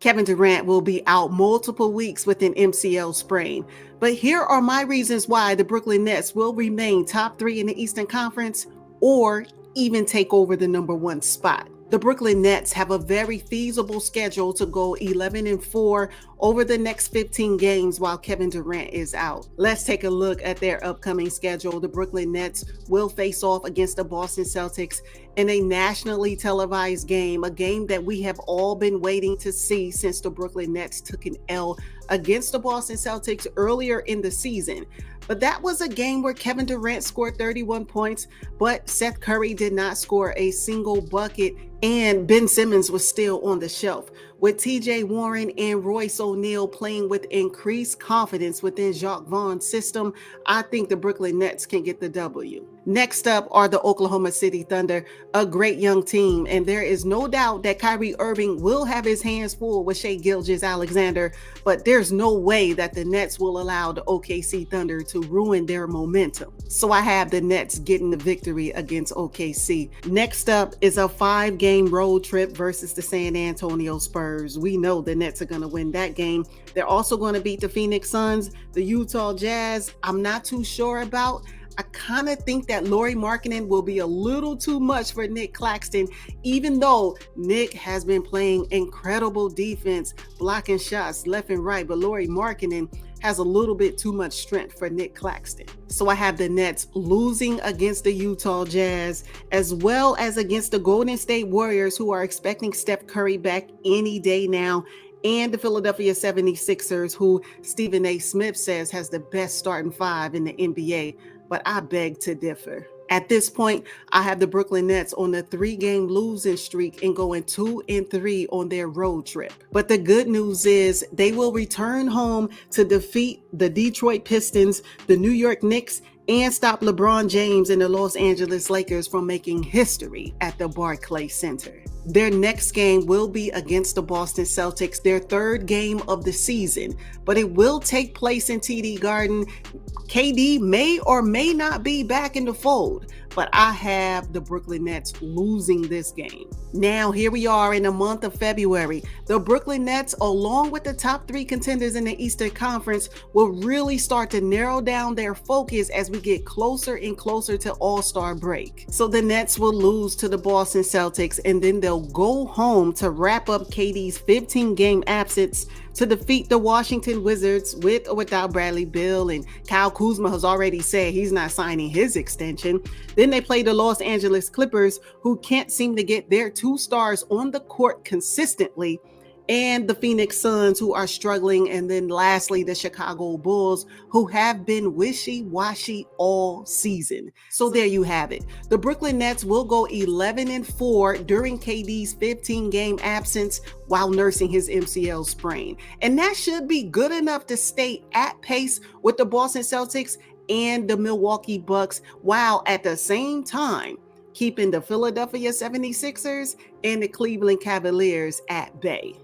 Kevin Durant will be out multiple weeks with an MCL sprain. But here are my reasons why the Brooklyn Nets will remain top 3 in the Eastern Conference or even take over the number 1 spot. The Brooklyn Nets have a very feasible schedule to go 11-4 over the next 15 games while Kevin Durant is out. Let's take a look at their upcoming schedule. The Brooklyn Nets will face off against the Boston Celtics in a nationally televised game, a game that we have all been waiting to see since the Brooklyn Nets took an L against the Boston Celtics earlier in the season. But that was a game where Kevin Durant scored 31 points, but Seth Curry did not score a single bucket, and Ben Simmons was still on the shelf. With TJ Warren and Royce O'Neal playing with increased confidence within Jacques Vaughn's system, I think the Brooklyn Nets can get the W. Next up are the Oklahoma City Thunder, a great young team, and there is no doubt that Kyrie Irving will have his hands full with Shai Gilgeous-Alexander, but there's no way that the Nets will allow the OKC Thunder to ruin their momentum. So I have the Nets getting the victory against OKC. Next up is a 5-game road trip versus the San Antonio Spurs. We know the Nets are going to win that game. They're also going to beat the Phoenix Suns, the Utah Jazz. I'm not too sure about. I kind of think that Lauri Markkanen will be a little too much for Nick Claxton, even though Nick has been playing incredible defense, blocking shots left and right, but Lauri Markkanen has a little bit too much strength for Nick Claxton. So I have the Nets losing against the Utah Jazz, as well as against the Golden State Warriors, who are expecting Steph Curry back any day now, and the Philadelphia 76ers, who Stephen A. Smith says has the best starting 5 in the NBA. But I beg to differ. At this point, I have the Brooklyn Nets on a 3-game losing streak and going 2-3 on their road trip. But the good news is they will return home to defeat the Detroit Pistons, the New York Knicks, and stop LeBron James and the Los Angeles Lakers from making history at the Barclays Center. Their next game will be against the Boston Celtics, their 3rd game of the season, but it will take place in TD Garden. KD may or may not be back in the fold, but I have the Brooklyn Nets losing this game. Now, here we are in the month of February. The Brooklyn Nets, along with the top 3 contenders in the Eastern Conference, will really start to narrow down their focus as we get closer and closer to All-Star break. So the Nets will lose to the Boston Celtics, and then they'll go home to wrap up KD's 15-game absence to defeat the Washington Wizards with or without Bradley Beal, and Kyle Kuzma has already said he's not signing his extension. Then they play the Los Angeles Clippers, who can't seem to get their 2 stars on the court consistently, and the Phoenix Suns, who are struggling, and then lastly the Chicago Bulls, who have been wishy-washy all season. So there you have it. The Brooklyn Nets will go 11-4 during KD's 15-game absence while nursing his MCL sprain, and that should be good enough to stay at pace with the Boston Celtics and the Milwaukee Bucks, while at the same time keeping the Philadelphia 76ers and the Cleveland Cavaliers at bay.